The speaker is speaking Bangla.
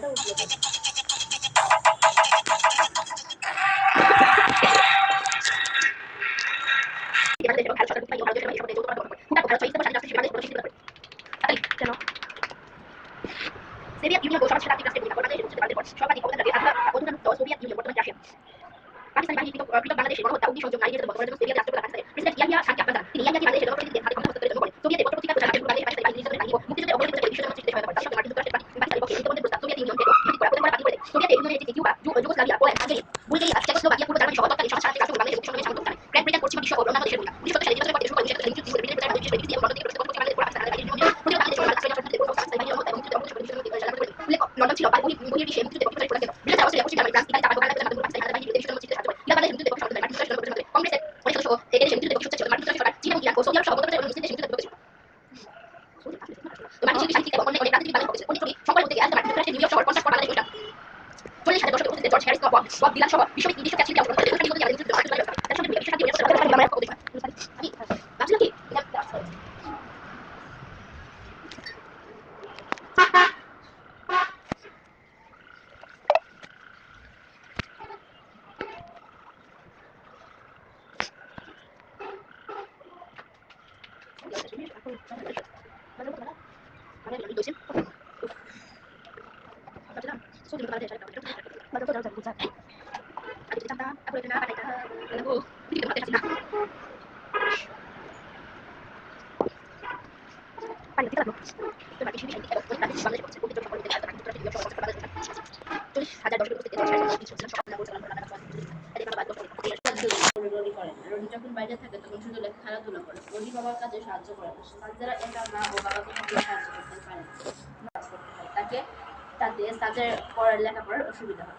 সোভিয়েত ইউনিয়ন ও সমাজসেবা রাষ্ট্রের ভূমিকা বাংলাদেশের মুক্তিযুদ্ধে ভারতের সর্বাধিক অবদান রাখে অধুনাতন সোভিয়েত ইউনিয়ন বর্তমানে রাশিয়া। পাকিস্তানি বাহিনী পৃথক বাংলাদেশে গণহত্যা অগ্নিসংযোগ নারী নির্যাতন বন্ধ করার জন্য সোভিয়েত রাষ্ট্রপ্রধান পাকিস্তানের প্রেসিডেন্ট ইয়াহিয়া শাহ আফগান তিনি ইয়াহিয়াকে বাংলাদেশের জনপ্রতিনিধিদের হাতে ক্ষমতা হস্তান্তরের জন্য বলেন। সোভিয়েতের পত্র-পত্রিকা প্রচার এবং বাংলাদেশের পাকিস্তানি বাহিনী নির্যাতনের কাহিনী ও মুক্তিযুদ্ধের অবহেলিত বিশ্বজনীন সৃষ্টিতে সহায়তা করে। তার সঙ্গে মার্কিন যুক্তরাষ্ট্রের পাকিস্তানের পক্ষে মৃত্যুদণ্ডের প্রস্তাব সোভিয়েত ইউনিয়নকে বিরোধী করা প্রথমবার বাতিল করে দেয়। সোভিয়েত ইউনিয়নের একটি Cuba, Yugoslavia, Poland, Hungary, Bulgaria, Czechoslovakia, পূর্ব জার্মানি সহ তৎকালীন সমাজ সাহিত্যিক রাষ্ট্রগুলো বাংলাদেশের মুক্তি সংগ্রামে সামিল হতে পারে। গ্রেট ব্রিটেন, পশ্চিমা বিশ্ব ও অন্যান্য দেশের ভূমিকা 1970 সালে নির্বাচনের পর শুরু করে 1971 সালে নিযুক্তি ও ব্রিটেনের প্রচার বিশেষ বিবৃতি এবং লন্ডন থেকে প্রকাশিত পত্র-পত্রিকা বাংলাদেশ পাকিস্তান বাহিনীর নিয়ন্ত্রণ প্রতিরোধ বাংলাদেশ সরকার অস্ট্রেলিয়া সরকারদের পূর্ব পাকিস্তানি বাহিনীর মহত্তা এবং মুক্তিযুদ্ধে অবদান সম্পর্কে বিশ্বজনীন সাজা করে। উল্লেখ লন্ডন ছিল বহির্বিশ্বে মুক্তিযুদ্ধের পক্ষে প্রধান কেন্দ্র। ব্রিটেন, অস্ট্রেলিয়া, পশ্চিম জার্মানি, ফ্রান্স, ইতালি, জাপান ও কানাডা পর্যন্ত পাকিস্তানি বাহিনীর বিরুদ্ধে বিশ্বজনীন সৃষ্টিতে সাহায্য করে। ইরান বাংলাদেশের মুক্তিযুদ্ধের পক্ষে সমর্থন দেয়। মার্কিন যুক্তরাষ্ট্র গণপ্রজাতন্ত্রী কংগ্রেসের অনেক সদস্য এদেশে মুক্তিযুদ্ধের পক্ষে সোচ্চার ছিল। মার্কিন যুক্তরাষ্ট্র সরকার চীন এবং ইরান ও সৌদি আরব সহ বৌদ্ধ এবং মুসলিম দেশে মুক্তিযুদ্ধের পক্ষে ছিল। মার্কিন শিল্পী, সাহিত্যিক এবং অনেক রাজনীতিবিদ বাংলাদেশে পক্ষে ছিল। পণ্ডিত কবি সংকলন থেকে আজ মার্কিন যুক্তরাষ্ট্রের নিউ ইয়র্ক শহর 50 পর বাংলাদেশ অনুষ্ঠান 40 হাজার দর্শকের উপস্থিতিতে জর্জ হ্যারিস, বব ডিলান সহ বিশ্ব বিশিষ্ট শিল্পী অংশগ্রহণ করে। অনুষ্ঠানটি আমাদের মুক্তিযুদ্ধ তার সঙ্গে বিশ্ব শান্তি ও নিরাপত্তা রক্ষার বাংলার পক্ষ আমি ভাবছিলাম কি রনি যখন বাইরে থাকে তখন শুধু খেলাধুলা করে। রনি বাবার কাজে সাহায্য করে না। সাজেরা একা মা ও বাবাকে কখনো সাহায্য করতে পারে না। তাকে তাদের পড়ার লেখাপড়ার অসুবিধা হয়।